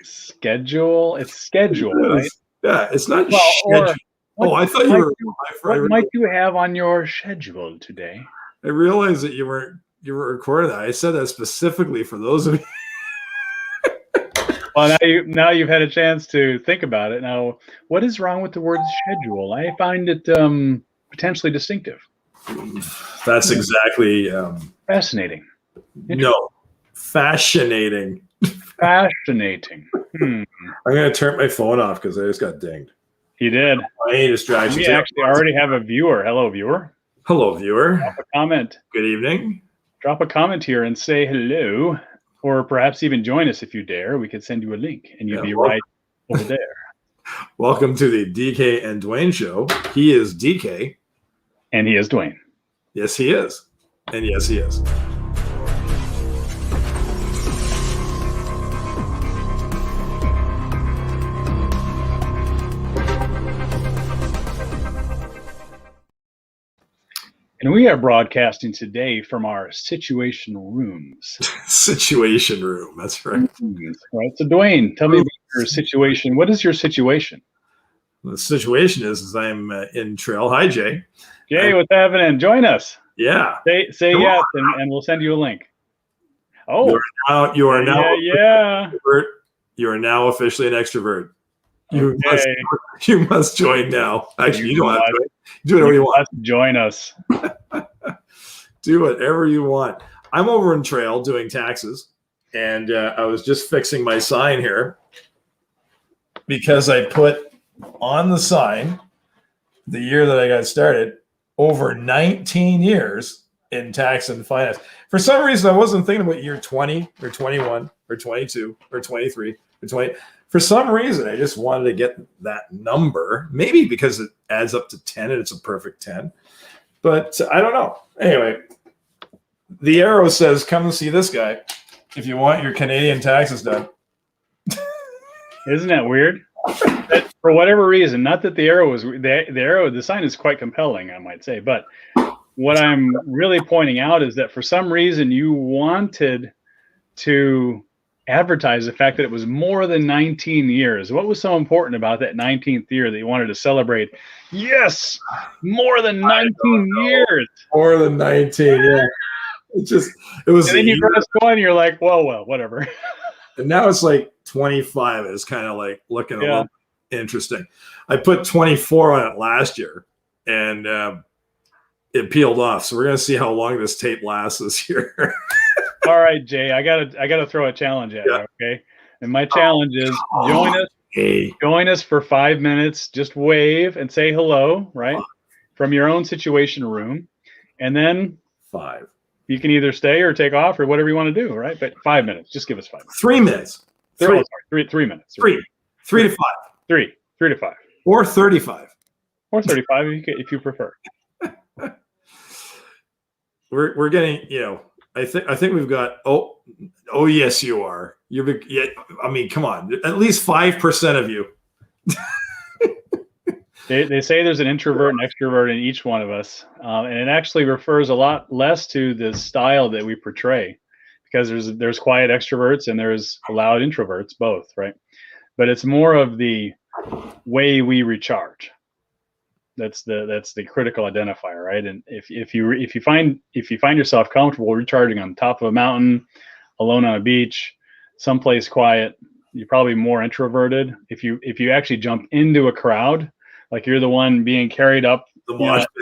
Schedule. It's schedule, right? Yeah, it's not Well, schedule. or I thought you were. what might you have on your schedule today? I realized that you were recording that. I said that specifically for those of you. Well, now you've had a chance to think about it. Now, what is wrong with the word schedule? I find it potentially distinctive. That's exactly Fascinating. No, fascinating. Fascinating. I'm gonna turn my phone off because I just got dinged. You did. Any distractions? We actually already have a viewer. Hello, viewer. Hello, viewer. Drop a comment. Good evening. Drop a comment here and say hello, or perhaps even join us if you dare. We could send you a link, and you'd be right over there. Welcome to the DK and Duane Show. He is DK. And he is Duane. Yes, he is. And yes, he is. And we are broadcasting today from our situation rooms. Situation room, that's right. Right. So, Duane, tell me about your situation. What is your situation? The situation is I'm in Trail. Hi, Jay. Jay, what's happening? Join us. Yeah. Say yes, and we'll send you a link. Oh, you are now. Yeah. You are now officially an extrovert. You must join now. Actually, you don't have to. Do whatever you want. Join us. Do whatever you want. I'm over in Trail doing taxes, and I was just fixing my sign here because I put on the sign the year that I got started, over 19 years in tax and finance. For some reason, I wasn't thinking about year 20 or 21 or 22 or 23 or 20. For some reason, I just wanted to get that number, maybe because it adds up to 10 and it's a perfect 10. But I don't know. Anyway, the arrow says, come and see this guy if you want your Canadian taxes done. Isn't that weird? For whatever reason, not that the arrow was the sign is quite compelling, I might say. But what I'm really pointing out is that for some reason you wanted to advertise the fact that it was more than 19 years. What was so important about that 19th year that you wanted to celebrate? Yes, more than 19 years. More than 19, yeah. It was. And then you press go and you're like, well, whatever. And now it's like 25. It's kind of like looking a little interesting. I put 24 on it last year, and it peeled off. So we're gonna see how long this tape lasts this year. All right, Jay, I gotta throw a challenge at you, okay? And my challenge is join us for 5 minutes. Just wave and say hello, right? From your own situation room, and then 5. You can either stay or take off or whatever you want to do, right? But 5 minutes. Just give us 5 minutes. 3 minutes. 3 minutes. 3 to 5. 3 to 5. Or 35. Or 35 if you prefer. We're getting, I think we've got yes you are. I mean, come on. At least 5% of you. They say there's an introvert and extrovert in each one of us, and it actually refers a lot less to the style that we portray, because there's quiet extroverts and there's loud introverts, both, right? But it's more of the way we recharge. That's the critical identifier, right? And if you find yourself comfortable recharging on top of a mountain, alone on a beach, someplace quiet, you're probably more introverted. If you actually jump into a crowd, like you're the one being carried up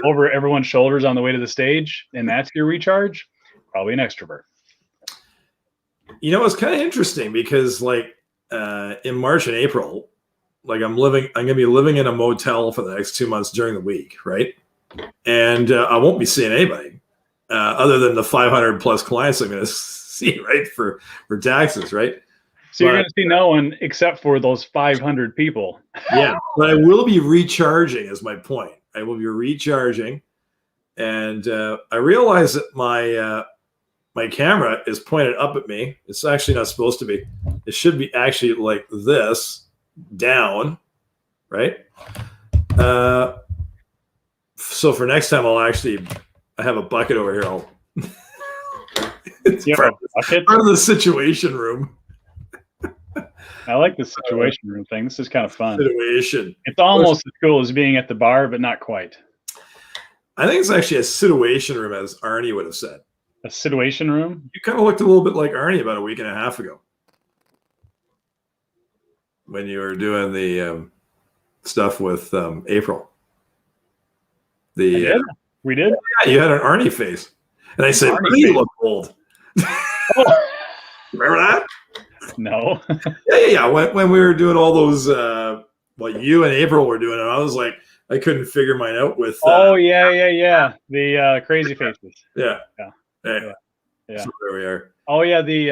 over everyone's shoulders on the way to the stage, and that's your recharge, probably an extrovert. It's kind of interesting because in March and April, I'm going to be living in a motel for the next 2 months during the week, right? And I won't be seeing anybody other than the 500 plus clients I'm going to see, right, for taxes, right? So you're going to see no one except for those 500 people. Yeah, but I will be recharging is my point. I will be recharging. And I realize that my camera is pointed up at me. It's actually not supposed to be. It should be actually like this, down, right? So for next time, I have a bucket over here. It's part of the situation room. I like the situation room thing. This is kind of fun. Situation. It's almost as cool as being at the bar, but not quite. I think it's actually a situation room, as Arnie would have said. A situation room? You kind of looked a little bit like Arnie about a week and a half ago when you were doing the stuff with April. We did? Yeah, you had an Arnie face. And I said, you look old. Oh. Remember that? No. Yeah. When we were doing all those, what you and April were doing, and I was like, I couldn't figure mine out with. Yeah. The crazy faces. Yeah. So there we are. Oh yeah, the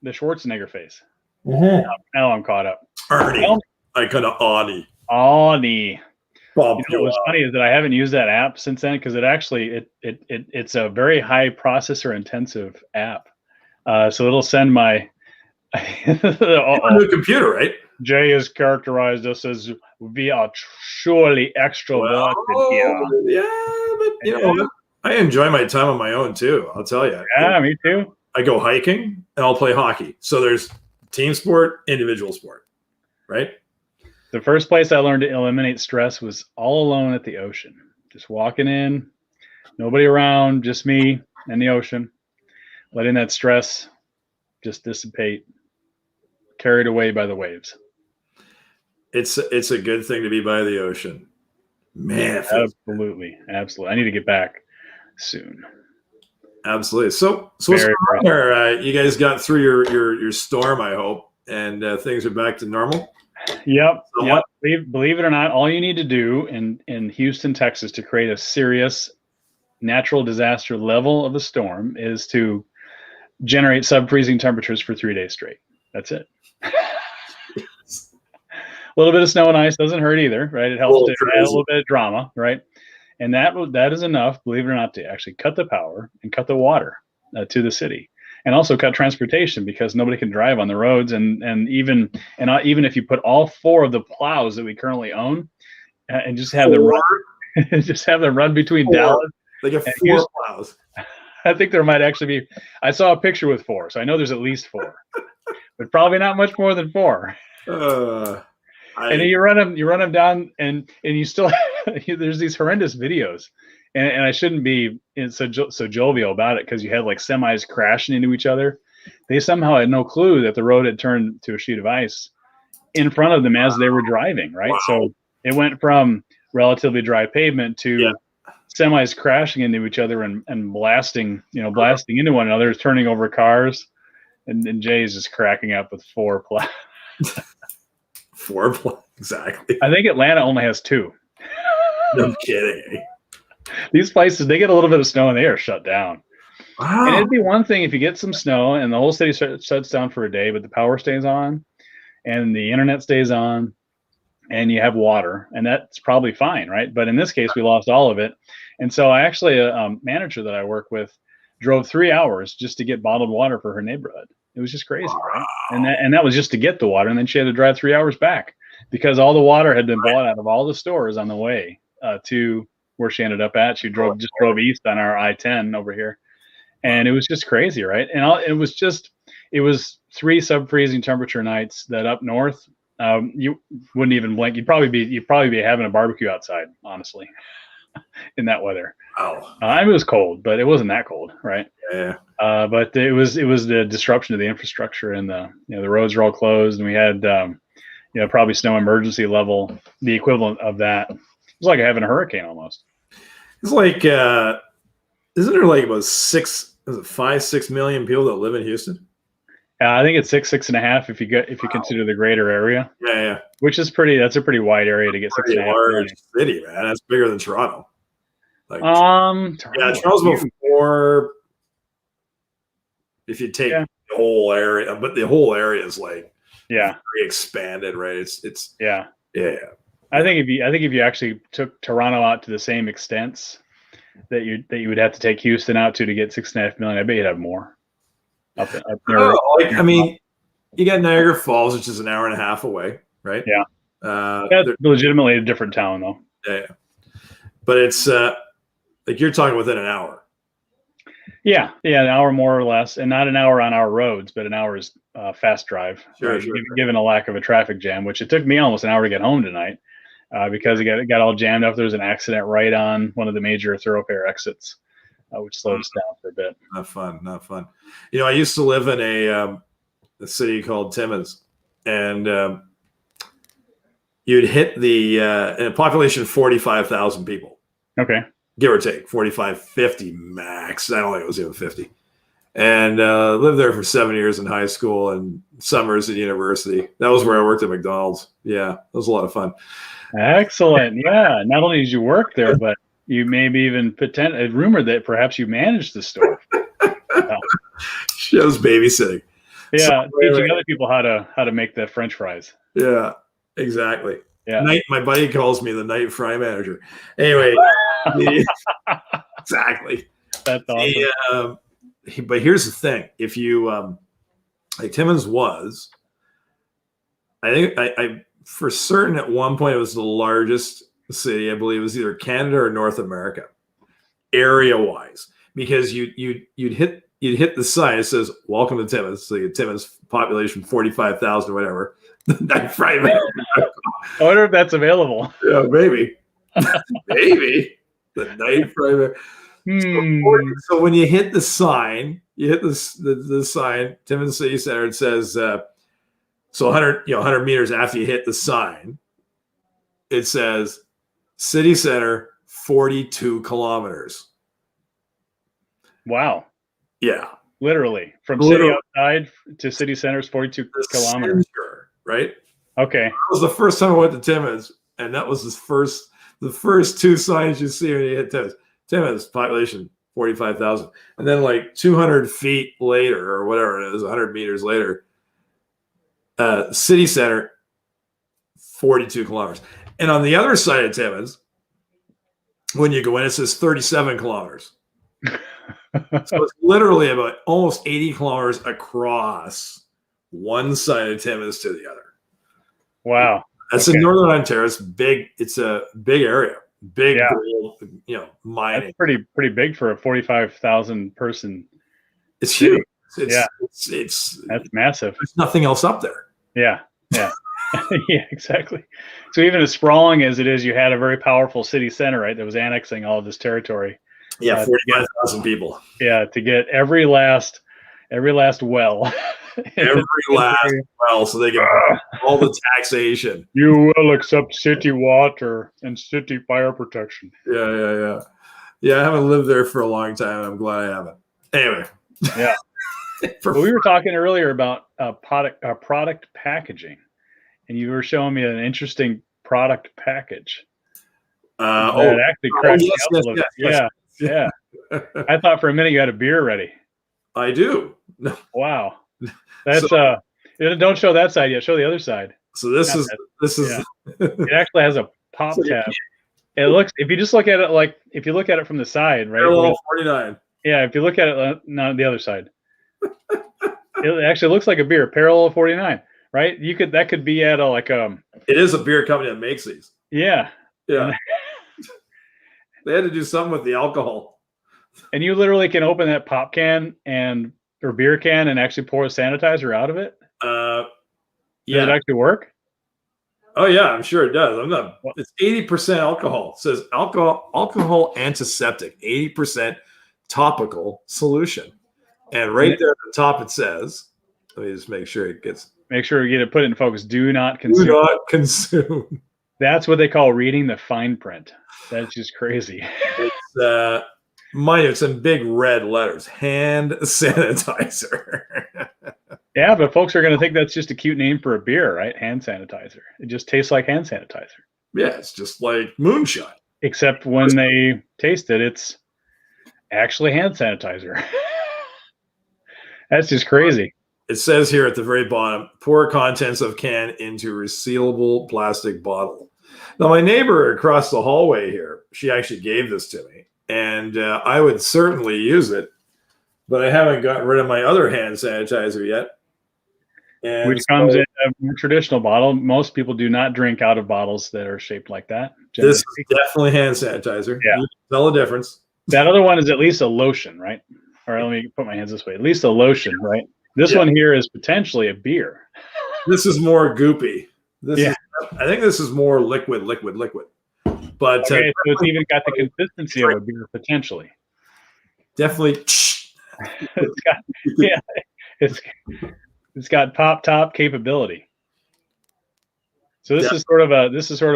Schwarzenegger face. Mm-hmm. Now I'm caught up. Arnie. I kind of Arnie. What's funny is that I haven't used that app since then because it's a very high processor intensive app. So it'll send my on the computer, right? Jay has characterized us as we are surely extroverted here. Yeah, but you know, I enjoy my time on my own too. I'll tell you. Yeah, me too. I go hiking and I'll play hockey. So there's team sport, individual sport, right? The first place I learned to eliminate stress was all alone at the ocean. Just walking in, nobody around, just me and the ocean, letting that stress just dissipate, carried away by the waves. It's a good thing to be by the ocean. Man, absolutely. I need to get back soon. Absolutely. So what's going on there? You guys got through your storm, I hope, and things are back to normal. Yep. Believe it or not, all you need to do in Houston, Texas, to create a serious natural disaster level of a storm is to generate sub-freezing temperatures for 3 days straight. That's it. A little bit of snow and ice doesn't hurt either, right? It helps to add a little bit of drama, right? And that is enough, believe it or not, to actually cut the power and cut the water to the city, and also cut transportation because nobody can drive on the roads. And even if you put all 4 of the plows that we currently own and just have them run between Dallas, they get 4 plows. I think there might actually be. I saw a picture with 4, so I know there's at least 4, but probably not much more than 4. And you run them down, and you still there's these horrendous videos, and I shouldn't be so jovial about it because you had like semis crashing into each other. They somehow had no clue that the road had turned to a sheet of ice in front of them as they were driving, right? Wow. So it went from relatively dry pavement to semis crashing into each other and blasting into one another, turning over cars, and Jay's just cracking up with 4 plows. 4 plows, exactly. I think Atlanta only has 2. No kidding. These places, they get a little bit of snow and they are shut down. Wow. And it'd be one thing if you get some snow and the whole city shuts down for a day, but the power stays on and the internet stays on and you have water, and that's probably fine, right? But in this case, we lost all of it. And so I actually, a manager that I work with drove 3 hours just to get bottled water for her neighborhood. It was just crazy, right? And that was just to get the water, and then she had to drive 3 hours back because all the water had been bought out of all the stores on the way to where she ended up at. She drove east on our I-10 over here, and it was just crazy, right? And it was 3 sub-freezing temperature nights that up north you wouldn't even blink. You'd probably be having a barbecue outside, honestly, in that weather. Oh, it was cold, but it wasn't that cold, right? Yeah. But it was the disruption of the infrastructure, and the roads were all closed, and we had probably snow emergency level, the equivalent of that. It was like having a hurricane almost. It's like isn't there like about 5-6 million people that live in Houston? I think it's 6.5 if you consider the greater area. Yeah. Which is that's a pretty wide area to get 6.5 large city, man. That's bigger than Toronto. Like, Toronto's about 4 if you take the whole area, but the whole area is like very expanded, right? It's yeah. I think if you actually took Toronto out to the same extents that you would have to take Houston out to get 6.5 million, I bet you'd have more. Up there. I mean, you got Niagara Falls, which is an hour and a half away, right? Yeah. That's legitimately a different town, though. Yeah. But it's like you're talking within an hour. Yeah, an hour more or less, and not an hour on our roads, but an hour's fast drive. Sure, Right? sure. Given a lack of a traffic jam, which it took me almost an hour to get home tonight because it got all jammed up. There was an accident right on one of the major thoroughfare exits, which slowed us down for a bit. Not fun, not fun. You know, I used to live in a city called Timmins, and you'd hit the in a population of 45,000 people. Okay. Give or take, 45, 50 max. I don't think it was even 50. And lived there for 7 years in high school and summers at university. That was where I worked at McDonald's. Yeah, it was a lot of fun. Excellent. Yeah. Not only did you work there, but you maybe even a rumor that perhaps you managed the store. She was babysitting. Yeah, So, teaching other people how to make the French fries. Yeah, exactly. Yeah. My buddy calls me the night fry manager. Anyway, exactly. That's awesome. But here's the thing: if you like Timmins was, I think I for certain at one point it was the largest city. I believe it was either Canada or North America, area wise, because you'd hit the sign. It says "Welcome to Timmins." So Timmins population 45,000 or whatever. The night fry manager. I wonder if that's available. Yeah, maybe. Maybe. The night fry manager. So when you hit the sign, the sign, Timmins City Center, it says, so 100 meters after you hit the sign, it says City Center, 42 kilometers. Wow. Yeah. Literally. From city outside to city center is 42 kilometers. Center, right? Okay. That was the first time I went to Timmins, and that was the first two signs you see when you hit Timmins. Timmins, population 45,000. And then like 200 feet later, or whatever it is, 100 meters later, city center, 42 kilometers. And on the other side of Timmins, when you go in, it says 37 kilometers. So it's literally about almost 80 kilometers across one side of Timmins to the other. Wow. That's in Northern Ontario. It's big. It's a big area. Big, mining. That's pretty big for a 45,000 person. It's city. Huge. It's that's massive. There's nothing else up there. Yeah. Yeah, exactly. So even as sprawling as it is, you had a very powerful city center, right? That was annexing all of this territory. Yeah, 45,000 people. Yeah, to get every last well. Every last well, so they get all the taxation. You will accept city water and city fire protection. Yeah. I haven't lived there for a long time. I'm glad I haven't. Anyway. Yeah. Well, we were talking earlier about product packaging, and you were showing me an interesting product package. It actually cracked me up a little bit. Yeah. I thought for a minute you had a beer ready. I do. Wow. That's don't show that side yet. Show the other side. So this is it actually has a pop tab. It looks, if you just look at it if you look at it from the side, right? Parallel 49. Yeah, if you look at it on the other side. It actually looks like a beer, Parallel 49, right? That could be at It is a beer company that makes these. Yeah. Yeah. They had to do something with the alcohol. And you literally can open that pop can or beer can and actually pour a sanitizer out of it? Does it actually work? Oh yeah, I'm sure it does. It's 80% alcohol. It says alcohol antiseptic, 80% topical solution. And right there at the top it says, let me just make sure you get it put in focus. Do not consume. Do not consume. That's what they call reading the fine print. That's just crazy. It's it's in big red letters. Hand sanitizer. Yeah, but folks are going to think that's just a cute name for a beer, right? Hand sanitizer. It just tastes like hand sanitizer. Yeah, it's just like moonshine. Except when they taste it, it's actually hand sanitizer. That's just crazy. It says here at the very bottom, pour contents of can into resealable plastic bottle. Now, my neighbor across the hallway here, she actually gave this to me, and I would certainly use it, but I haven't gotten rid of my other hand sanitizer yet. And which comes in a more traditional bottle. Most people do not drink out of bottles that are shaped like that. This is definitely hand sanitizer. Yeah. You can tell the difference. That other one is at least a lotion, right? or let me put my hands this way, at least a lotion, right? This Yeah. one here is potentially a beer. This is more goopy. Yeah. I think this is more liquid. But Okay, so it's even got the consistency of a beer potentially. definitely. It's got, yeah, it's got pop top capability. So this is sort of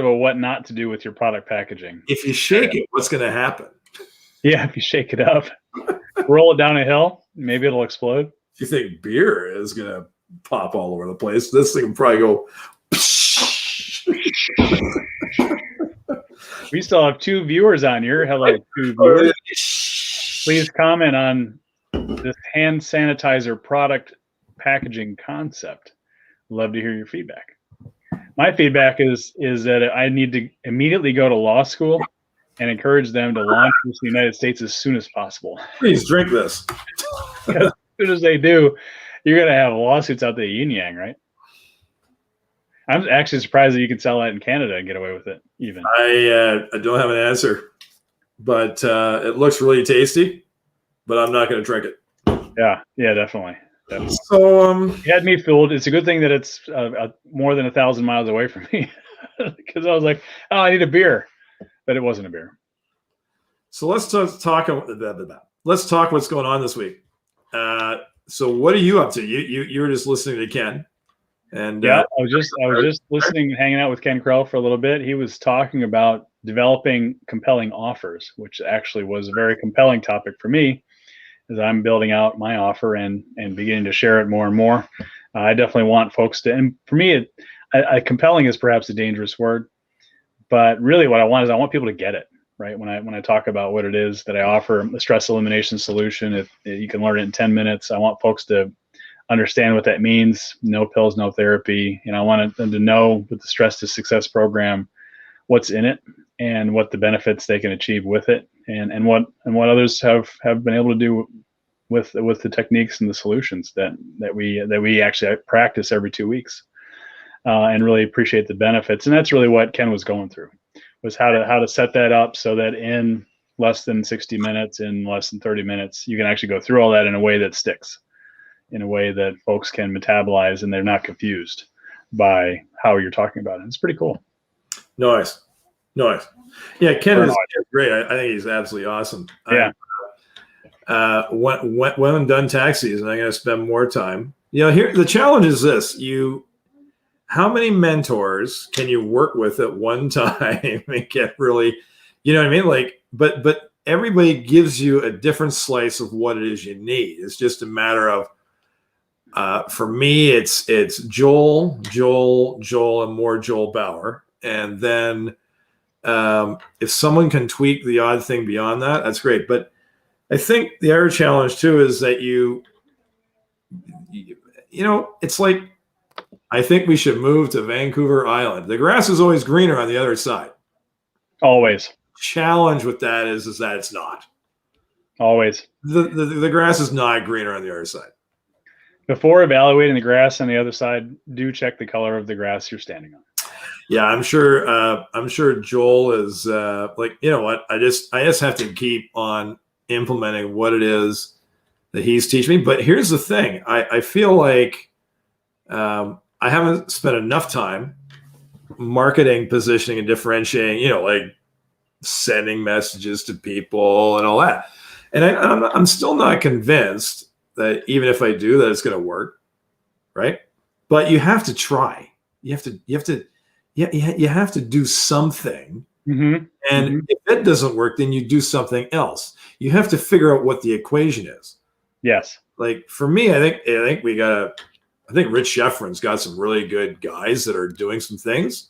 a what not to do with your product packaging. If you shake it, what's going to happen? Yeah, if you shake it up, roll it down a hill, maybe it'll explode. If you think beer is going to pop all over the place, this thing will probably go. We still have 2 viewers on here. Hello, 2 viewers. Please comment on this hand sanitizer product packaging concept. Love to hear your feedback. My feedback is that I need to immediately go to law school and encourage them to launch this in the United States as soon as possible. Please drink this. As soon as they do, you're going to have lawsuits out there yin yang, right? I'm actually surprised that you can sell that in Canada and get away with it even. I don't have an answer, but it looks really tasty, but I'm not going to drink it. Yeah, definitely. So it had me fooled. It's a good thing that it's more than 1,000 miles away from me, because I was like, oh, I need a beer, but it wasn't a beer. So let's talk. Let's talk what's going on this week. So what are you up to? You were just listening to Ken, and yeah, I was just listening and hanging out with Ken Krell for a little bit. He was talking about developing compelling offers, which actually was a very compelling topic for me, as I'm building out my offer and beginning to share it more and more. I definitely want folks to, and for me, compelling is perhaps a dangerous word, but really what I want is I want people to get it, right? When I talk about what it is that I offer, a stress elimination solution, if you can learn it in 10 minutes, I want folks to understand what that means. No pills, no therapy. I want them to know with the Stress to Success program, what's in it and what the benefits they can achieve with it, and what others have been able to do with the techniques and the solutions that we actually practice every 2 weeks, and really appreciate the benefits. And that's really what Ken was going through, was how to set that up so that in less than 60 minutes, in less than 30 minutes, you can actually go through all that in a way that sticks, in a way that folks can metabolize and they're not confused by how you're talking about it. It's pretty cool. Nice. Yeah, Ken is great. I think he's absolutely awesome. Yeah. When I'm done tax season, I'm going to spend more time. Here the challenge is this: how many mentors can you work with at one time and get really, you know what I mean? Like, but everybody gives you a different slice of what it is you need. It's just a matter of, for me, it's Joel, and more Joel Bauer, and then if someone can tweak the odd thing beyond that, that's great. But I think the other challenge too is that it's like, I think we should move to Vancouver Island. The grass is always greener on the other side. Always. Challenge with that is that it's not. Always. The grass is not greener on the other side. Before evaluating the grass on the other side, do check the color of the grass you're standing on. Yeah, I'm sure Joel is like, you know what? I just have to keep on implementing what it is that he's teaching me. But here's the thing: I feel like I haven't spent enough time marketing, positioning, and differentiating. Like sending messages to people and all that. And I'm still not convinced that even if I do, that it's going to work, right? But you have to try. You have to do something. And if it doesn't work, then you do something else. You have to figure out what the equation is. Yes. Like for me, I think Rich Sheffrin's got some really good guys that are doing some things.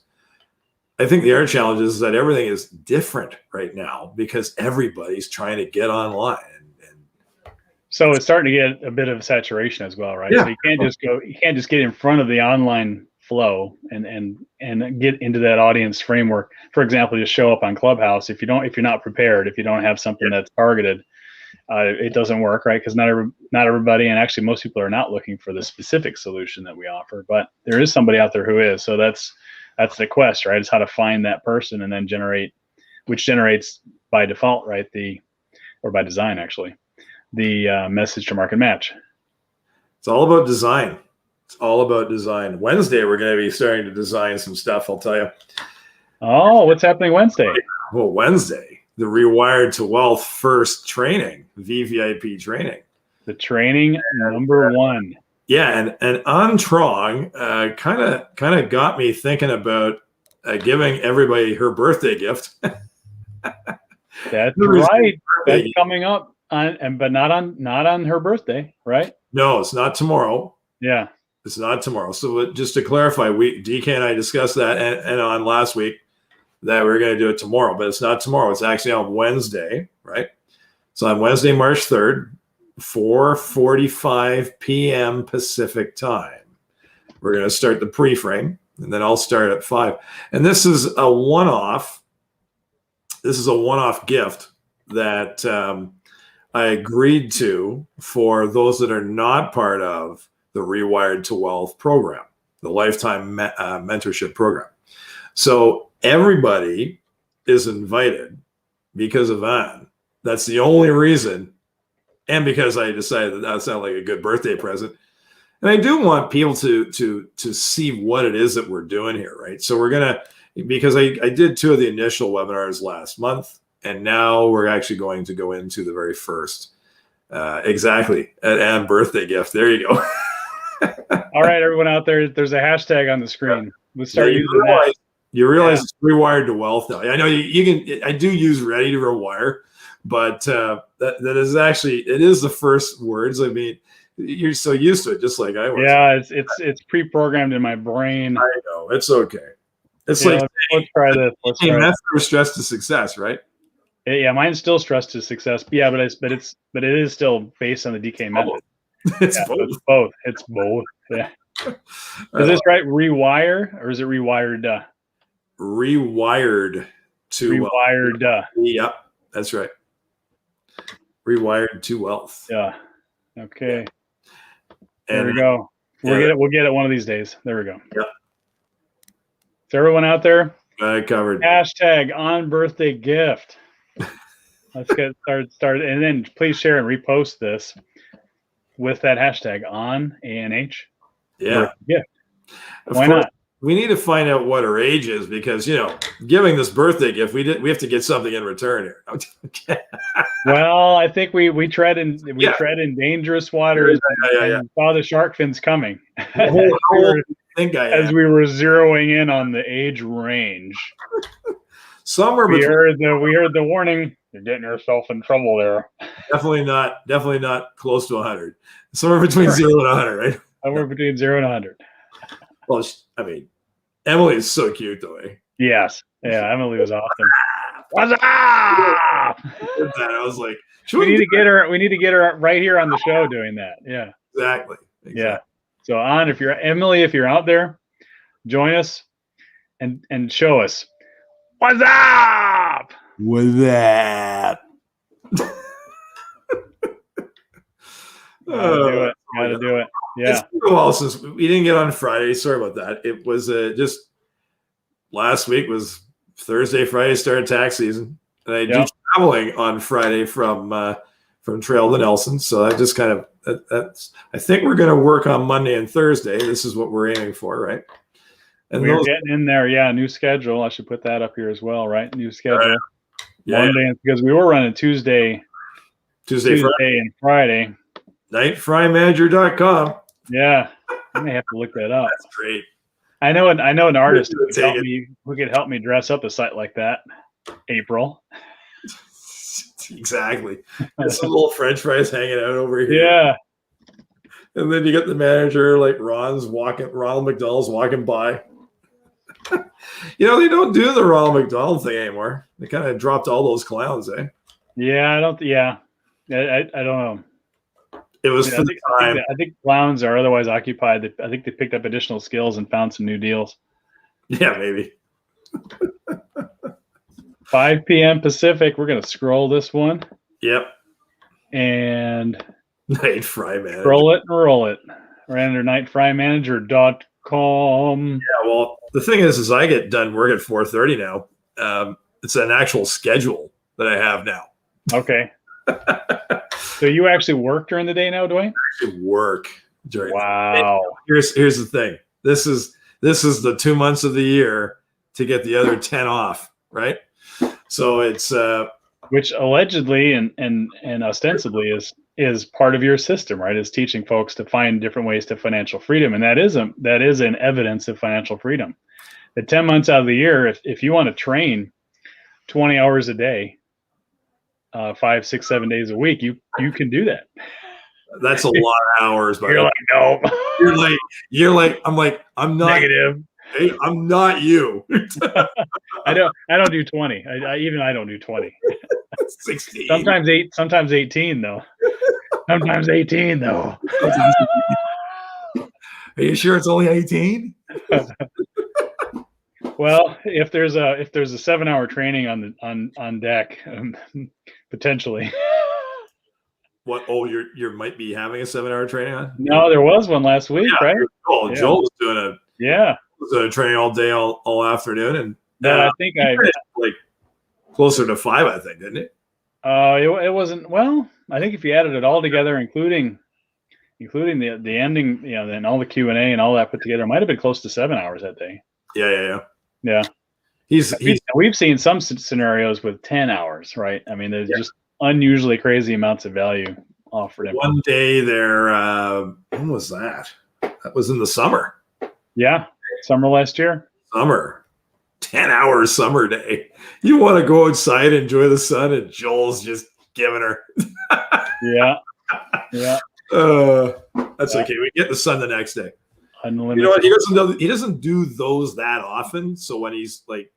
I think the other challenge is that everything is different right now because everybody's trying to get online. So it's starting to get a bit of saturation as well, right? Yeah. So you can't just get in front of the online flow and get into that audience framework. For example, just show up on Clubhouse. If you're not prepared, if you don't have something that's targeted, it doesn't work, right? Because not everybody, and actually most people are not looking for the specific solution that we offer, but there is somebody out there who is. So that's the quest, right? It's how to find that person and then which generates by default, right? Or by design actually, the message to market match. It's all about design. It's all about design. Wednesday, we're going to be starting to design some stuff, I'll tell you. Oh, what's happening Wednesday? Well, Wednesday, the Rewired to Wealth first training, VVIP training. The training number one. Yeah, and Antrong kind of got me thinking about giving everybody her birthday gift. That's right. That's coming up, but not on her birthday, right? No, it's not tomorrow. Yeah, it's not tomorrow. So just to clarify, DK and I discussed that and on last week that we were going to do it tomorrow, but it's not tomorrow. It's actually on Wednesday, right? So on Wednesday, March 3rd, 4:45 p.m. Pacific time. We're going to start the pre-frame, and then I'll start at 5. And this is a one-off. This is a one-off gift that I agreed to for those that are not part of the Rewired to Wealth program, the lifetime mentorship program. So everybody is invited because of Anne. That's the only reason. And because I decided that sounded like a good birthday present. And I do want people to see what it is that we're doing here, right? So we're going to, because I did 2 of the initial webinars last month, and now we're actually going to go into the very first. Exactly. And birthday gift. There you go. All right, everyone out there, there's a hashtag on the screen. Let's start using that. You realize it's Rewired to Wealth now. I know you can. I do use Ready to Rewire, but that is actually, it is the first words. I mean, you're so used to it, just like I was. Yeah, it's pre-programmed in my brain. I know, it's okay. It's like let's try this. That's for stress to success, right? Yeah, mine's still stress to success. Yeah, but it is still based on the DK method. It's both. It's both. Yeah. Is this right? Rewire, or is it rewired? Rewired to rewired. Yep, that's right. Rewired to Wealth. Yeah. Okay. There we go. We'll get it one of these days. There we go. Yeah. So everyone out there, covered. Hashtag on birthday gift. Let's get started, and then please share and repost this with that hashtag on ANH. Yeah. Gift. Why not? We need to find out what her age is, because giving this birthday gift, we have to get something in return here. Well, I think we tread in dangerous waters and saw the shark fins coming. As we were zeroing in on the age range. Somewhere we heard the warning. You're getting yourself in trouble there. Definitely not close to 100. Somewhere between 0 and 100, right? Somewhere between 0 and 100. Well, I mean, Emily is so cute, though. Eh? Yes. Yeah, Emily was awesome. What's up? I was like, we need to get her right here on the show doing that. Yeah. Exactly. Yeah. So if you're out there, join us and show us what's up. What's that? Gotta do it. Yeah. It's been a while since we didn't get on Friday. Sorry about that. It was just last week was Thursday, Friday started tax season, and I do traveling on Friday from Trail to Nelson. So I just kind of I think we're going to work on Monday and Thursday. This is what we're aiming for, right? And we're getting in there. Yeah, new schedule. I should put that up here as well, right? New schedule. Monday, because we were running Tuesday, Friday. And Friday. Nightfrymanager.com. Yeah, I may have to look that up. That's great. I know an artist who could help me dress up a site like that. April. Exactly. There's some little French fries hanging out over here. Yeah. And then you get the manager like Ronald McDonald's walking by. They don't do the Ronald McDonald thing anymore. They kind of dropped all those clowns, eh? Yeah, I don't know. It was for the time. I think clowns are otherwise occupied. I think they picked up additional skills and found some new deals. Yeah, maybe. 5 p.m. Pacific. We're going to scroll this one. Yep. And Night Fry Manager. Scroll it and roll it. We're under nightfrymanager.com. Yeah, well, the thing is I get done work at 4:30 now. It's an actual schedule that I have now. Okay. So you actually work during the day now, Duane? Work during. Wow. Here's the thing. This is the 2 months of the year to get the other 10 off, right? So it's which allegedly and ostensibly is part of your system, right? Is teaching folks to find different ways to financial freedom, and that is an evidence of financial freedom. The 10 months out of the year, if you want to train 20 hours a day, 5, 6, 7 days a week, you can do that. That's a lot of hours, but you're like, no. you're like, I'm not negative. Hey, I'm not you. I don't do 20. I don't do 20. 16. Sometimes 18 though. Sometimes 18 though. Are you sure it's only 18? Well, if there's a 7-hour training on deck, potentially. What? Oh, you might be having a 7-hour training on? No, there was one last week, right? Oh, yeah. Joel was doing a training all day, all afternoon, and that I think like closer to 5, I think, didn't it? It wasn't. Well, I think if you added it all together, including the ending, then all the Q&A and all that put together, it might have been close to 7 hours that day. Yeah. We've seen some scenarios with 10 hours, right? I mean, there's just unusually crazy amounts of value offered. One day there, when was that? That was in the summer. Yeah, summer last year. Summer, 10 hours summer day. You want to go outside, enjoy the sun, and Joel's just giving her. Yeah. That's okay. We get the sun the next day. Unlimited. You know what? He doesn't do those that often. So when he's like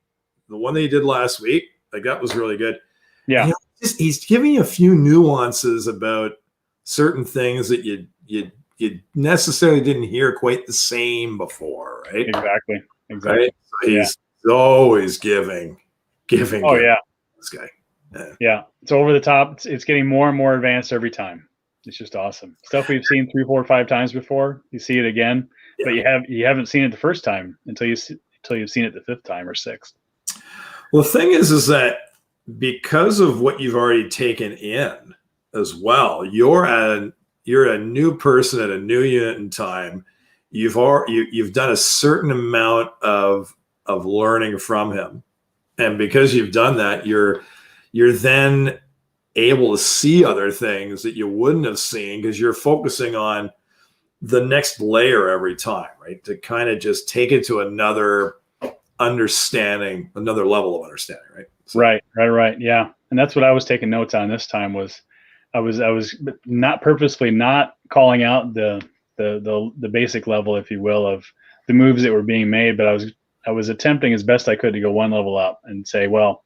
the one that he did last week, like that was really good. Yeah. He's giving you a few nuances about certain things that you necessarily didn't hear quite the same before, right? Exactly. Right? So he's always giving. Oh yeah. This guy. Yeah. It's over the top. It's getting more and more advanced every time. It's just awesome. Stuff we've seen 3, 4, 5 times before. You see it again, but you haven't seen it the first time until you've seen it the 5th time or 6th. Well, the thing is that because of what you've already taken in as well, you're a new person at a new unit in time. You've done a certain amount of learning from him, and because you've done that, you're then able to see other things that you wouldn't have seen because you're focusing on the next layer every time, right? To kind of just take it to another understanding, another level of understanding, right? So. Right. Yeah. And that's what I was taking notes on this time was I was not purposefully not calling out the basic level, if you will, of the moves that were being made, but I was attempting as best I could to go one level up and say, well,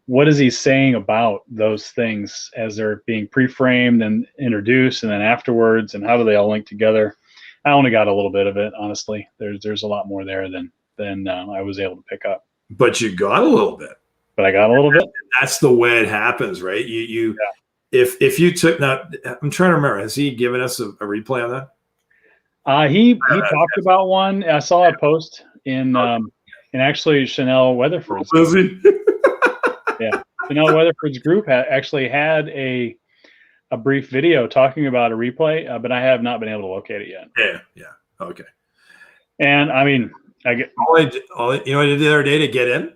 what is he saying about those things as they're being pre-framed and introduced, and then afterwards, and how do they all link together? I only got a little bit of it, honestly. There's a lot more there than I was able to pick up. But you got a little bit. But I got a little bit. That's the way it happens, right? If you took now, I'm trying to remember. Has he given us a replay on that? He talked about one. I saw a post in actually Chanel Weatherford's. Was he? Yeah, Chanel Weatherford's group actually had a brief video talking about a replay, but I have not been able to locate it yet. Yeah. Okay. And I mean, I get all I did the other day to get in.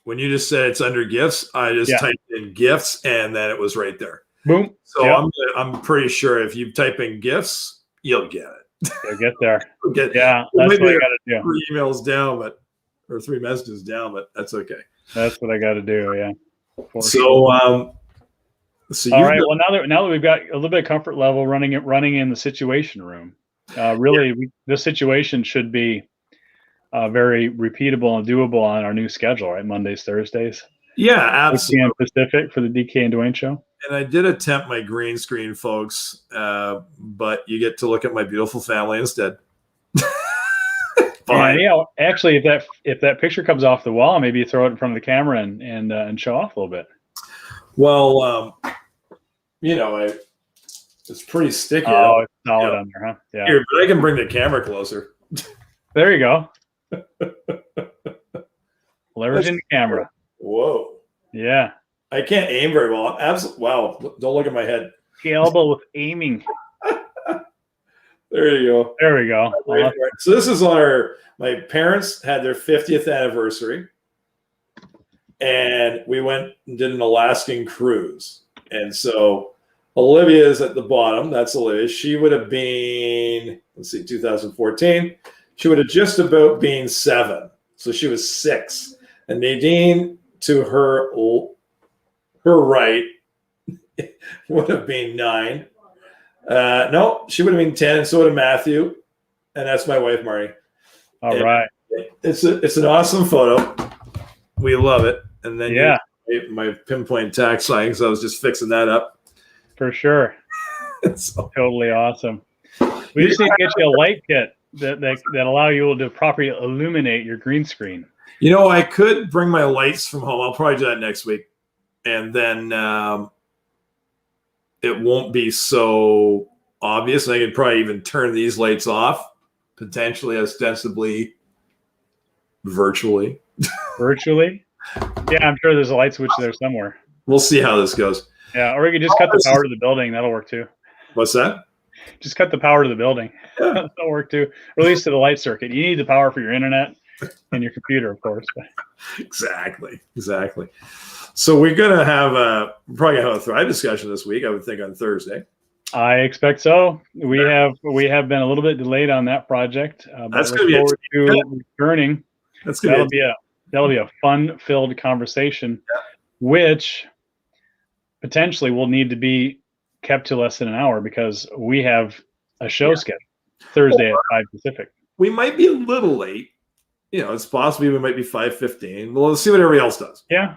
When you just said it's under gifts, I just typed in gifts, and then it was right there. Boom. So I'm pretty sure if you type in gifts, you'll get it. You'll get there. That's what I got to do. 3 emails down, or 3 messages down, but that's okay. That's what I got to do. Yeah. So all right. Well, now that we've got a little bit of comfort level running in the situation room, this situation should be very repeatable and doable on our new schedule, right? Mondays, Thursdays. Yeah, absolutely. 8 p.m. Pacific for the DK and Duane Show. And I did attempt my green screen, folks, but you get to look at my beautiful family instead. Fine. Yeah, actually, if that picture comes off the wall, maybe you throw it in front of the camera and show off a little bit. Well, it's pretty sticky. Oh, it's solid on there, huh? Yeah. Here, but I can bring the camera closer. There you go. Leveraging the camera. Whoa. Yeah. I can't aim very well. Absolutely. Wow. Don't look at my head. Elbow with aiming. There you go. There we go. So this is my parents had their 50th anniversary, and we went and did an Alaskan cruise. And so Olivia is at the bottom. That's Olivia. She would have been, 2014. She would have just about been 7. So she was 6. And Nadine, to her right, would have been 9. No, she would have been 10, and so would have Matthew. And that's my wife, Marty. All right. It's an awesome photo. We love it. And then my pinpoint tax sign, because I was just fixing that up. For sure. So, totally awesome. We just need to get you a light kit that allow you to properly illuminate your green screen. I could bring my lights from home. I'll probably do that next week. And then it won't be so obvious. And I could probably even turn these lights off, potentially, ostensibly, virtually. Virtually? Yeah, I'm sure there's a light switch there somewhere. We'll see how this goes. Yeah, or we could just cut the power to the building. That'll work too. What's that? Just cut the power to the building. Yeah. That'll work too. Or at least to the light circuit. You need the power for your internet and your computer, of course. Exactly. So we're gonna have we're probably gonna have a Thrive discussion this week, I would think, on Thursday. I expect so. We have been a little bit delayed on that project. That's going to be returning. That'll be a fun-filled conversation, which potentially will need to be kept to less than an hour because we have a show scheduled Thursday at 5 Pacific. We might be a little late. It's possible we might be 5:15. Well, let's see what everybody else does. Yeah.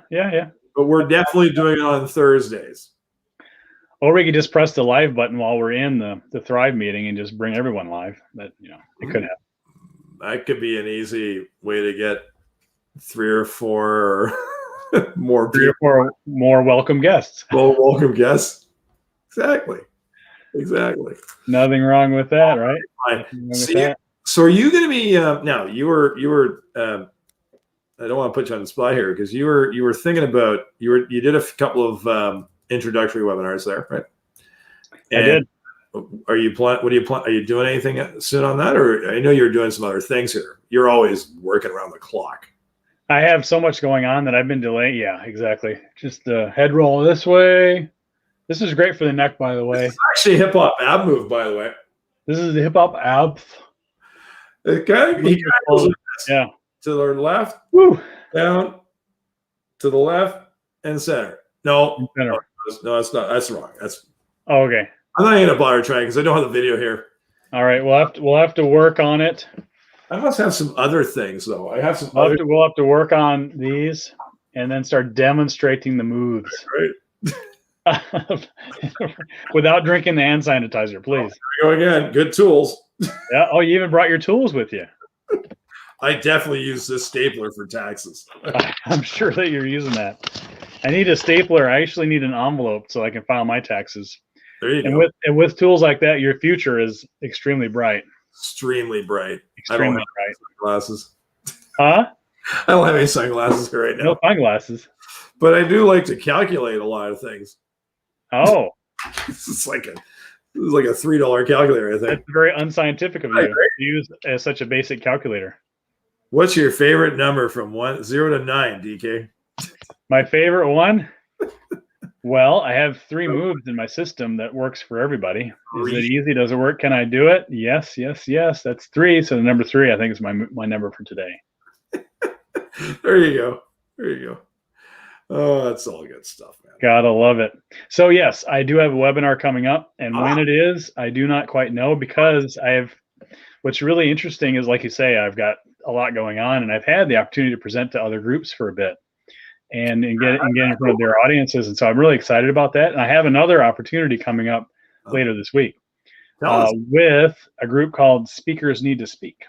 But we're definitely doing it on Thursdays. Or we could just press the live button while we're in the Thrive meeting and just bring everyone live. That it could happen. That could be an easy way to get 3 or 4 or more. 3 or 4 more welcome guests. Well, welcome guests. Exactly. Nothing wrong with that, right? So are you going to be now? You were. I don't want to put you on the spot here because you were thinking about you did a couple of introductory webinars there, right? And I did. Are you Are you doing anything soon on that, or I know you're doing some other things here? You're always working around the clock. I have so much going on that I've been delayed. Yeah, exactly. Just the head roll this way. This is great for the neck, by the way. This is actually a hip hop ab move, by the way. This is the hip hop ab. Okay. Yeah. To the left, down, to the left, and center. No, that's not. That's wrong. Okay. I'm not going to bother trying because I don't have the video here. All right, we'll have to work on it. I must have some other things though. I have some. We'll have to work on these and then start demonstrating the moves. Right. Without drinking the hand sanitizer, please. Here we go again. Good tools. Yeah. Oh, you even brought your tools with you. I definitely use this stapler for taxes. I'm sure that you're using that. I need a stapler. I actually need an envelope so I can file my taxes. There you go. And with tools like that, your future is extremely bright. Extremely bright. Extremely I don't have bright. Sunglasses. Huh? I don't have any sunglasses right now. No sunglasses. But I do like to calculate a lot of things. Oh. This is like a $3 calculator, I think. That's very unscientific of you to use such a basic calculator. What's your favorite number from 0 to 9, DK? My favorite one? Well, I have 3 moves in my system that works for everybody. Is it easy? Does it work? Can I do it? Yes. That's 3. So the number 3, I think, is my number for today. There you go. Oh, that's all good stuff, man. Gotta love it. So yes, I do have a webinar coming up, and when it is, I do not quite know because what's really interesting is, like you say, I've got a lot going on, and I've had the opportunity to present to other groups for a bit and get in front of their audiences. And so I'm really excited about that. And I have another opportunity coming up later this week with a group called Speakers Need to Speak.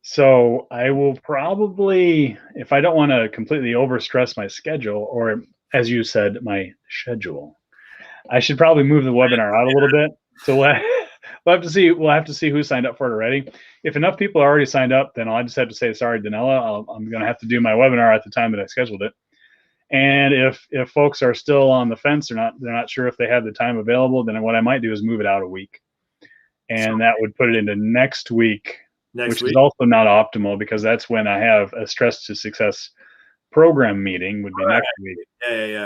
So I will probably, if I don't want to completely overstress my schedule, or as you said, my schedule, I should probably move the webinar out a little bit. So we'll have to see. We'll have to see who signed up for it already. If enough people are already signed up, then I'll just have to say, sorry, Danella, I'm going to have to do my webinar at the time that I scheduled it. And if folks are still on the fence, they're not sure if they have the time available, then what I might do is move it out a week. And that would put it into next week, which is also not optimal because that's when I have a Stress to Success program meeting would be next week.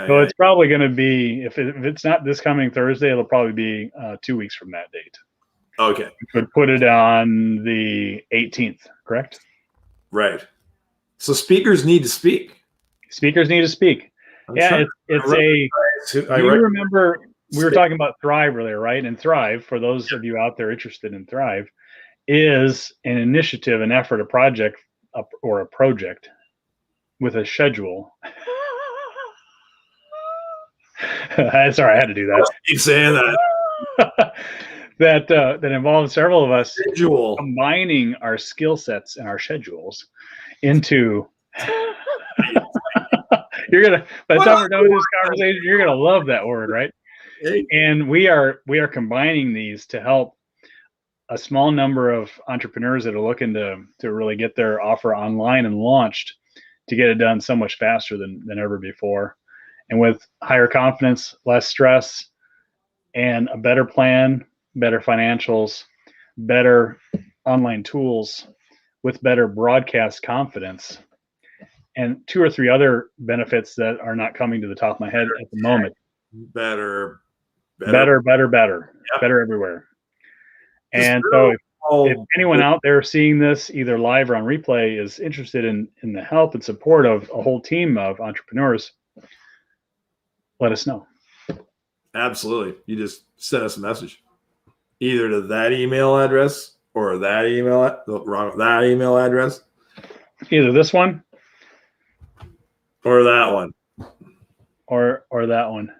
So it's probably going to be, if it's not this coming Thursday, it'll probably be 2 weeks from that date. Okay. Which would put it on the 18th, correct? Right. So speakers need to speak. Speakers need to speak. You remember we were talking about Thrive earlier, right? And Thrive, for those of you out there interested in Thrive, is an initiative, an effort, a project, or a project with a schedule. Sorry, I had to do that. Keep saying that. that involves several of us combining our skill sets and our schedules into. You're gonna, by the time we're done with this conversation, you're gonna love that word, right? And we are combining these to help a small number of entrepreneurs that are looking to really get their offer online and launched, to get it done so much faster than ever before, and with higher confidence, less stress, and a better plan, better financials, better online tools, with better broadcast confidence, and 2 or 3 other benefits that are not coming to the top of my head at the moment. Better everywhere. And so if anyone out there seeing this either live or on replay is interested in the help and support of a whole team of entrepreneurs, let us know. Absolutely. You just send us a message either to that email address or that email address. Either this one or that one. Or that one.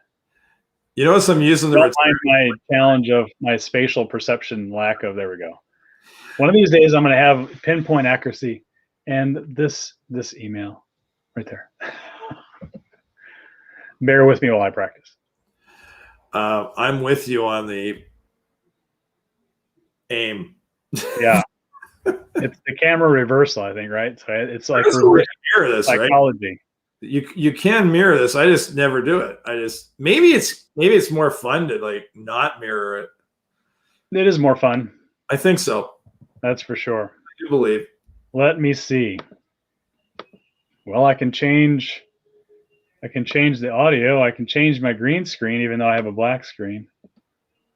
You notice I'm using the my challenge of my spatial perception lack of. There we go. One of these days I'm going to have pinpoint accuracy, and this email right there. Bear with me while I practice. I'm with you on the aim. Yeah. It's the camera reversal, I think, right? So it's like reverse psychology. Right? You can mirror this. I just never do it. Maybe it's more fun to like not mirror it. It is more fun. I think so. That's for sure. I do believe. Let me see. Well, I can change the audio. I can change my green screen even though I have a black screen.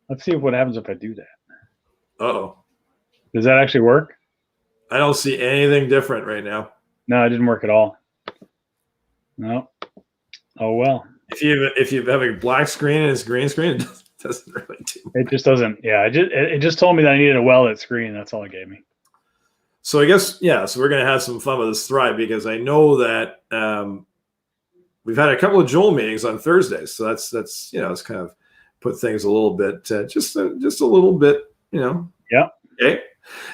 Let's see what happens if I do that. Uh-oh. Does that actually work? I don't see anything different right now. No, it didn't work at all. No. Oh well. If you have a black screen and it's green screen, it doesn't really do much. It just doesn't. Yeah, it just told me that I needed a well-lit screen. That's all it gave me. So I guess so we're gonna have some fun with this Thrive, because I know that we've had a couple of Joel meetings on Thursdays, so that's it's kind of put things a little bit just a little bit, Yeah. Okay.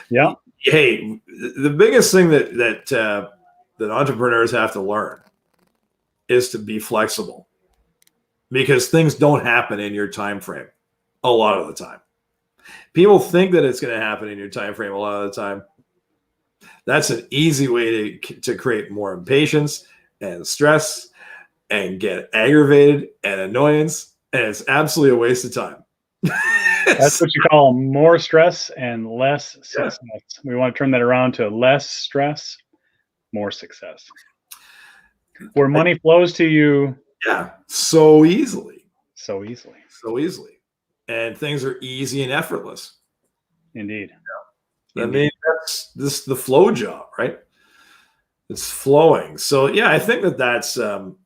Yeah. Hey, the biggest thing that entrepreneurs have to learn is to be flexible, because things don't happen in your time frame a lot of the time. People think that it's going to happen in your time frame a lot of the time. That's an easy way to create more impatience and stress and get aggravated and annoyance, and it's absolutely a waste of time. That's what you call more stress and less success. We want to turn that around to less stress, more success. Where money flows to you. Yeah, so easily. And things are easy and effortless. Indeed. I mean, that's the flow job, right? It's flowing. So yeah, I think that's going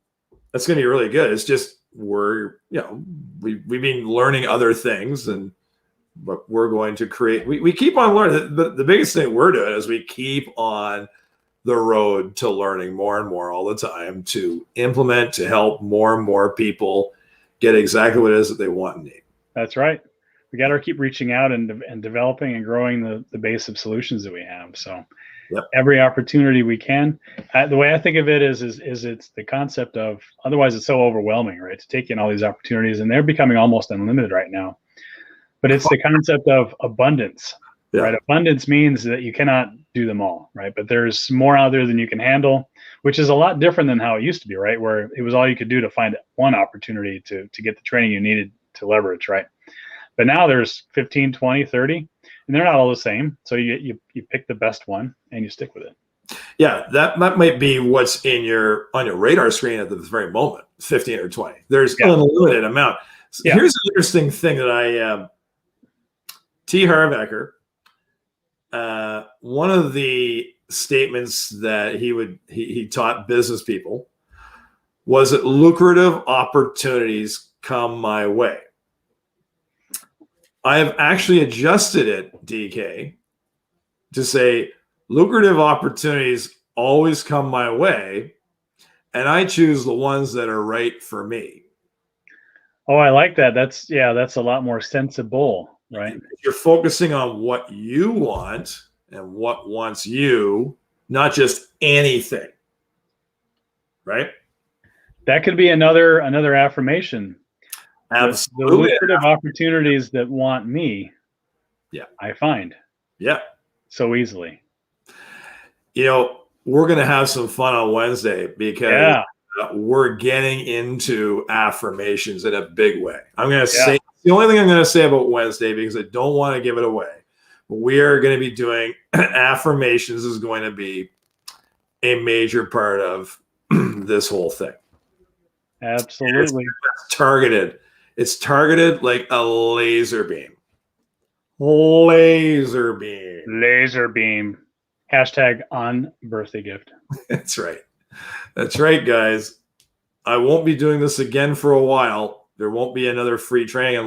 to be really good. It's just we've been learning other things, but we're going to create. We keep on learning. The biggest thing we're doing is we keep on the road to learning more and more all the time, to implement, to help more and more people get exactly what it is that they want and need. That's right. We got to keep reaching out and developing and growing the base of solutions that we have. So every opportunity we can. The way I think of it is it's the concept of, otherwise it's so overwhelming, right? To take in all these opportunities, and they're becoming almost unlimited right now. But it's the concept of abundance, right? Abundance means that you cannot do them all, right? But there's more out there than you can handle. which is a lot different than how it used to be, right? Where it was all you could do to find one opportunity to get the training you needed to leverage, right? But now there's 15, 20, 30, and they're not all the same. So you pick the best one and you stick with it. Yeah, that might be what's on your radar screen at the very moment, 15 or 20. There's unlimited amount. So here's an interesting thing that T. Harbecker, one of the statements that he taught business people was that lucrative opportunities come my way. I have actually adjusted it, DK, to say lucrative opportunities always come my way, and I choose the ones that are right for me. Oh, I like that. That's a lot more sensible, right? You're focusing on what you want and what wants you, not just anything, right? That could be another affirmation. Absolutely. The lucrative opportunities that want me, I find. Yeah. So easily. We're going to have some fun on Wednesday because we're getting into affirmations in a big way. I'm going to say the only thing I'm going to say about Wednesday, because I don't want to give it away. We are going to be doing affirmations is going to be a major part of this whole thing. Absolutely. It's targeted. It's targeted like a laser beam. Laser beam. Laser beam. Hashtag on birthday gift. That's right. That's right, guys. I won't be doing this again for a while. There won't be another free training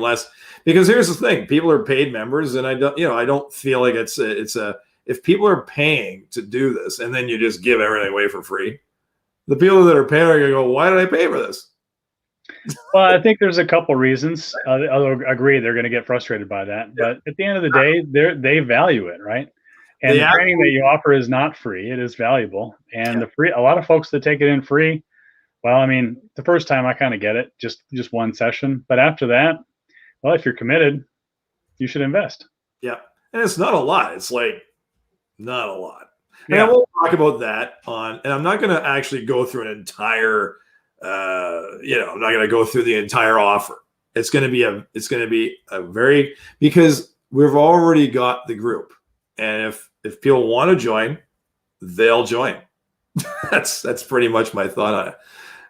because here's the thing: people are paid members, and I don't feel like it's a if people are paying to do this, and then you just give everything away for free, the people that are paying are going to go, "Why did I pay for this?" Well, I think there's a couple reasons. I'll agree they're going to get frustrated by that, but at the end of the day, they value it, right? And the training that you offer is not free; it is valuable. And a lot of folks that take it in free. Well, I mean, the first time I kind of get it, just one session. But after that, well, if you're committed, you should invest. Yeah. And it's not a lot. It's like not a lot. Yeah. And we'll talk about that and I'm not going to actually go through an entire, I'm not going to go through the entire offer. It's going to be a very, because we've already got the group. And if people want to join, they'll join. That's pretty much my thought on it.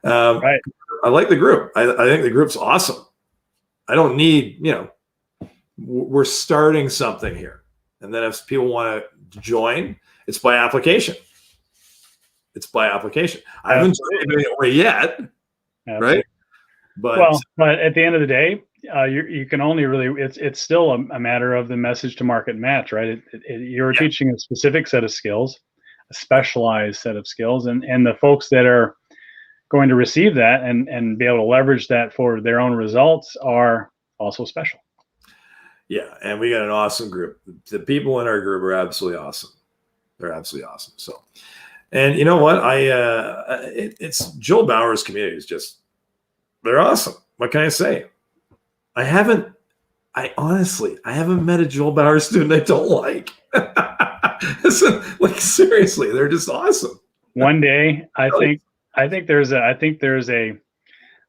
Right. I like the group. I think the group's awesome. I don't need, we're starting something here. And then if people want to join, it's by application. I haven't given it away yet. Absolutely. Right. But at the end of the day, you can only really, it's still a matter of the message to market match, right? You're teaching a specific set of skills, a specialized set of skills, and the folks that are going to receive that and be able to leverage that for their own results are also special. Yeah, and we got an awesome group. The people in our group are absolutely awesome. They're absolutely awesome. So, and you know what? It's Joel Bauer's community is just, they're awesome. What can I say? I haven't met a Joel Bauer student I don't like. Like seriously, they're just awesome. One day, I think there's a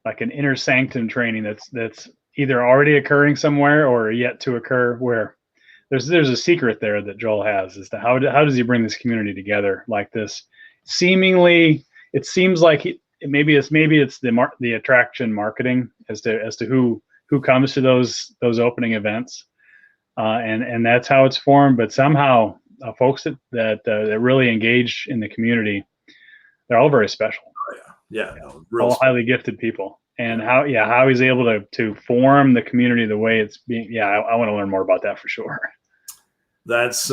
like an inner sanctum training that's either already occurring somewhere or yet to occur, where there's a secret there that Joel has as to how does he bring this community together like this. Seemingly, it seems like maybe it's the attraction marketing as to who comes to those opening events, and that's how it's formed. But somehow, folks that really engage in the community, they're all very special. Yeah, all highly gifted people, and how he's able to form the community the way it's being. Yeah, I want to learn more about that for sure. That's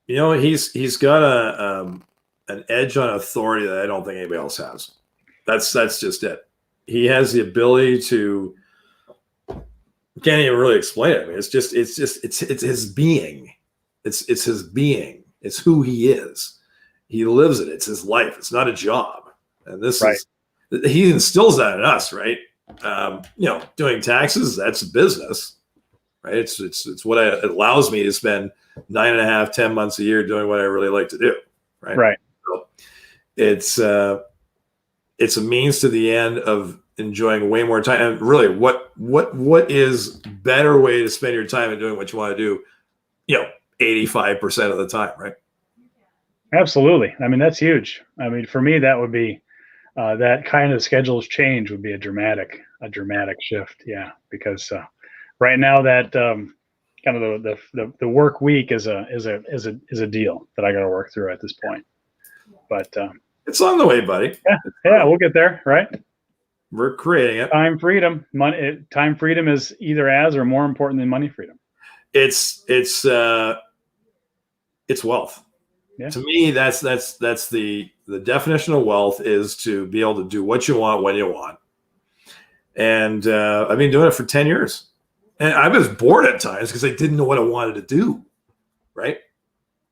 he's got an edge on authority that I don't think anybody else has. That's just it. He has the ability to. Can't even really explain it. I mean, it's his being. It's his being. It's who he is. He lives it. It's his life. It's not a job. And this is, he instills that in us, right? Doing taxes, that's business, right? It's what it allows me to spend 9.5, 10 months a year doing what I really like to do, right? Right. So it's a means to the end of enjoying way more time. And really, what is better way to spend your time and doing what you want to do? 85% of the time, right? Absolutely. I mean, that's huge. I mean, for me, that would be that kind of schedules change would be a dramatic shift. Yeah, because right now that kind of the work week is a deal that I got to work through at this point. But it's on the way, buddy. Yeah, we'll get there, right? We're creating it. Time freedom, time freedom is either as or more important than money freedom. It's wealth. Yeah. To me, that's the definition of wealth is to be able to do what you want when you want. And I've been doing it for 10 years. And I was bored at times because I didn't know what I wanted to do. Right?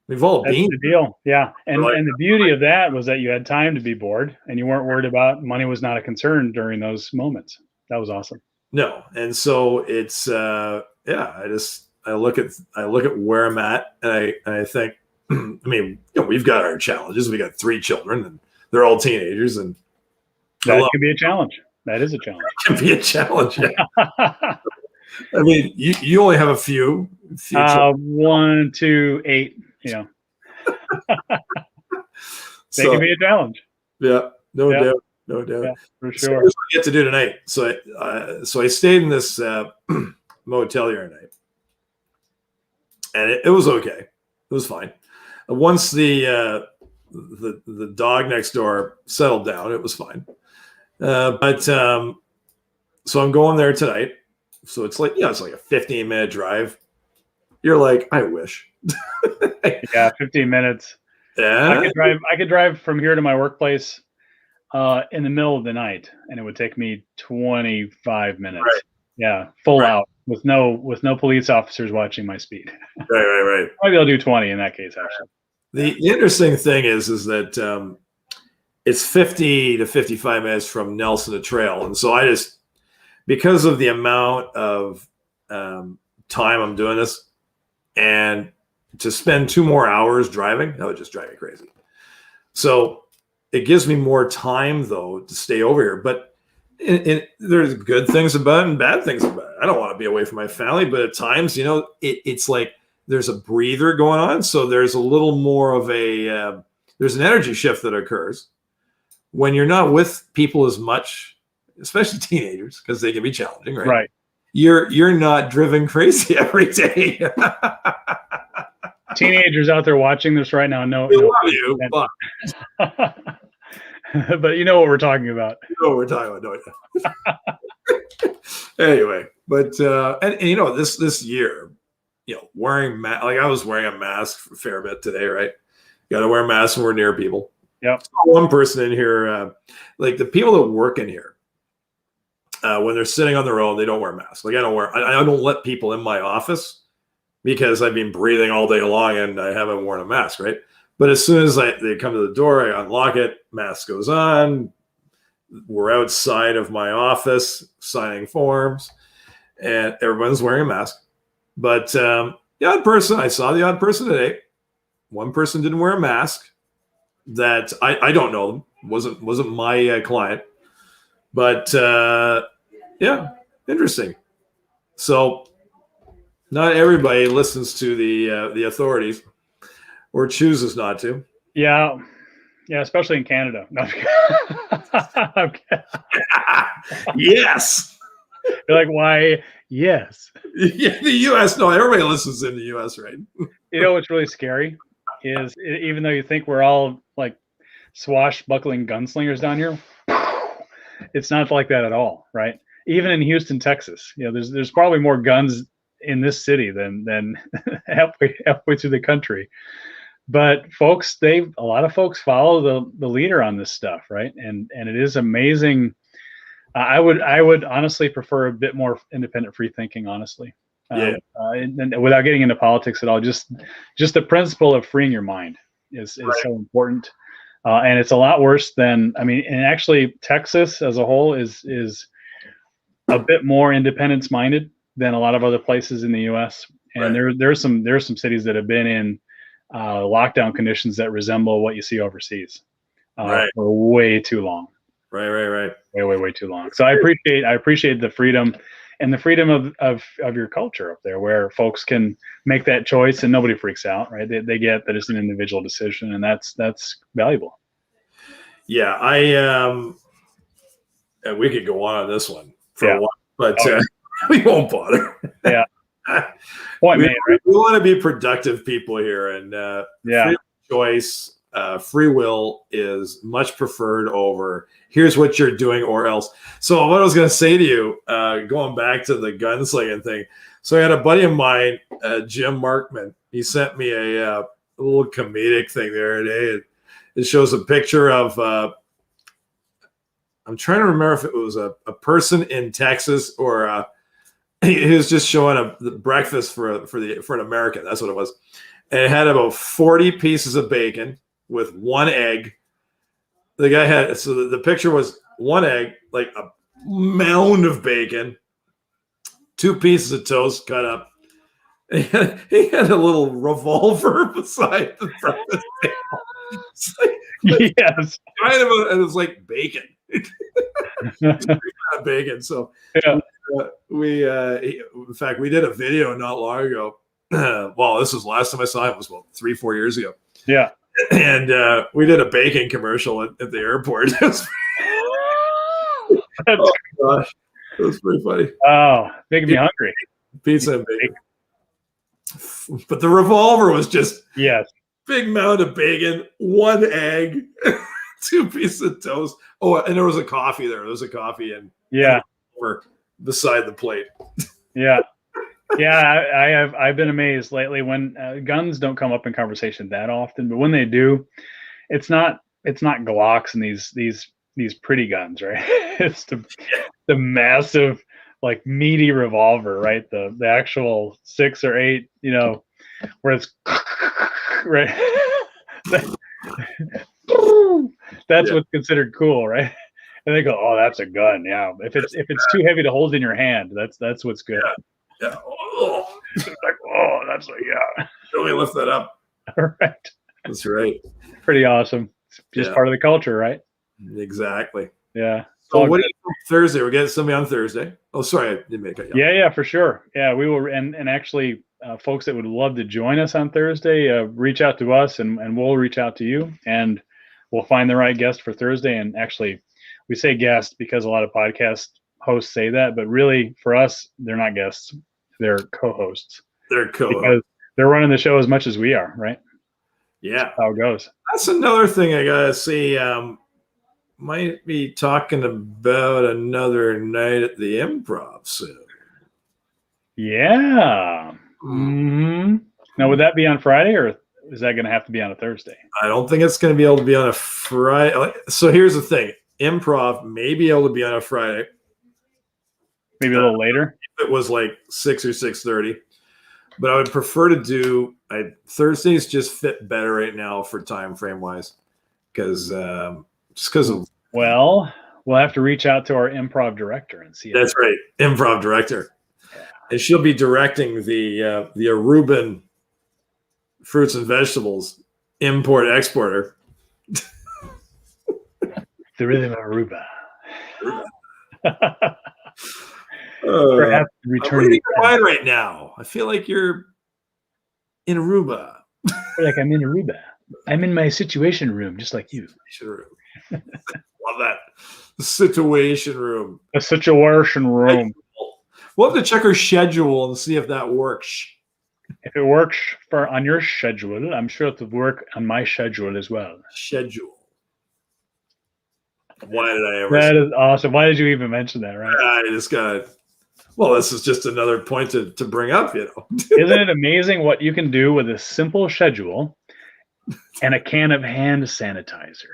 We've all been. That's the deal. Yeah. And the beauty of that was that you had time to be bored and you weren't worried about money was not a concern during those moments. That was awesome. No. And so it's I look at where I'm at and I think, I mean, we've got our challenges. We got 3 children and they're all teenagers and that can be a challenge. That is a challenge. It can be a challenge. Yeah. I mean, you only have a few 1, 2, 8. They can be a challenge. Yeah, no doubt. Yeah, for sure. So here's what I get to do tonight. So I stayed in this motel here tonight, and it was okay. It was fine. Once the dog next door settled down, it was fine. So I'm going there tonight. So it's like, it's like a 15-minute drive. You're like, I wish. Yeah, 15 minutes. Yeah. I could drive from here to my workplace in the middle of the night, and it would take me 25 minutes. Right. Yeah, full out with no police officers watching my speed. Right. Maybe I'll do 20 in that case, actually. The interesting thing is that it's 50 to 55 minutes from Nelson to Trail, and so I just, because of the amount of time I'm doing this, and to spend 2 more hours driving, that would just drive me crazy. So it gives me more time, though, to stay over here. But there's good things about it and bad things about it. I don't want to be away from my family, but at times, it's like there's a breather going on. So there's a little more of there's an energy shift that occurs when you're not with people as much, especially teenagers, because they can be challenging, right? Right. You're not driven crazy every day. Teenagers out there watching this right now, we love you, but you know what we're talking about. You know what we're talking about, don't you? Anyway, but and this year, wearing like I was wearing a mask a fair bit today, right? Got to wear a mask when we're near people. Yep. One person in here, like the people that work in here, when they're sitting on their own, they don't wear masks. Like I don't let people in my office because I've been breathing all day long and I haven't worn a mask, right? But as soon as they come to the door, I unlock it, mask goes on. We're outside of my office signing forms, and everyone's wearing a mask. But the odd person, I saw the odd person today. One person didn't wear a mask. That I don't know them. Wasn't my client. But interesting. So not everybody listens to the authorities or chooses not to. Yeah, especially in Canada. No, yes. You're like, why? Yes. Yeah, the U.S. No, everybody listens in the U.S., right? What's really scary is even though you think we're all like swashbuckling gunslingers down here, it's not like that at all, right? Even in Houston, Texas, there's probably more guns in this city than halfway through the country. But folks, a lot of folks follow the leader on this stuff, right? And it is amazing. I would honestly prefer a bit more independent free thinking, honestly. And without getting into politics at all, just the principle of freeing your mind is so important. And it's a lot worse than, and actually Texas as a whole is a bit more independence minded than a lot of other places in the U.S. And there's some cities that have been in lockdown conditions that resemble what you see overseas. Right. for way too long. Right. Way too long. So I appreciate the freedom and the freedom of your culture up there, where folks can make that choice and nobody freaks out, right? They get that it's an individual decision, and that's valuable. Yeah, we could go on this one for a while, but we won't bother. Yeah. Point made, right? We want to be productive people here, and free choice, free will is much preferred over here's what you're doing or else. So what I was going to say to you, going back to the gunslinging thing. So I had a buddy of mine, Jim Markman. He sent me a little comedic thing the other day. It shows a picture of I'm trying to remember if it was a person in Texas or he was just showing the breakfast for an American. That's what it was. And it had about 40 pieces of bacon with one egg. The guy had, so the picture was one egg, like a mound of bacon, 2 pieces of toast cut up. He had a little revolver beside the breakfast table. Yes. Kind of and it was like bacon. Bacon. So we in fact, we did a video not long ago. Well, this was last time I saw him was about 3-4 years ago. Yeah. And we did a bacon commercial at the airport. Oh gosh, it was pretty funny. Oh, making me hungry. Pizza and bacon. But the revolver was just big mound of bacon, 1 egg, 2 pieces of toast. Oh, and there was a coffee there. There was a coffee and beside the plate. Yeah. I've been amazed lately when guns don't come up in conversation that often, but when they do, it's not Glocks and these pretty guns, right? It's the massive, like, meaty revolver, right? The actual 6 or 8, where it's right. That's what's considered cool, right? And they go, "Oh, that's a gun." Yeah, if it's too heavy to hold in your hand, that's what's good. Yeah. Oh, it's like, oh, that's like, yeah. Let me lift that up. Right. That's right. Pretty awesome. It's just part of the culture, right? Exactly. Yeah. So what do you do Thursday? We're getting somebody on Thursday. Oh, sorry, I didn't make it. Yeah, for sure. Yeah, we will. And actually, folks that would love to join us on Thursday, reach out to us, and we'll reach out to you, and we'll find the right guest for Thursday. And actually, we say guest because a lot of podcast hosts say that, but really for us, they're not guests. They're co-hosts. Because they're running the show as much as we are, right? Yeah. That's how it goes. That's another thing I gotta see. Might be talking about another night at the Improv soon. Yeah. Mm-hmm. Now, would that be on Friday, or is that going to have to be on a Thursday? I don't think it's going to be able to be on a Friday. So here's the thing. Improv may be able to be on a Friday. Maybe a little later. If it was like 6 or 6:30, but I would prefer to do Thursdays. Just fit better right now for time frame wise, because of. Well, we'll have to reach out to our improv director and see. That's right, improv director, and she'll be directing the Aruban fruits and vegetables import exporter. The rhythm of Aruba. Perhaps return. I'm reading your mind right now. I feel like you're in Aruba. Like I'm in Aruba. I'm in my situation room, just like you. Love that. The situation room. A situation room. We'll have to check her schedule and see if that works. If it works on your schedule, I'm sure it will work on my schedule as well. Schedule. Why did I ever? That is awesome. Why did you even mention that, right? I just got. Well, this is just another point to bring up, Isn't it amazing what you can do with a simple schedule and a can of hand sanitizer?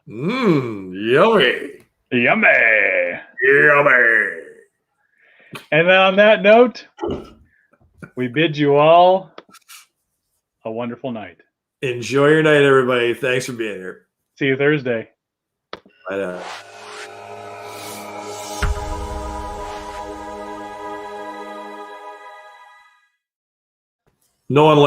Yummy. Yummy. And on that note, we bid you all a wonderful night. Enjoy your night, everybody. Thanks for being here. See you Thursday. Bye now. No one likes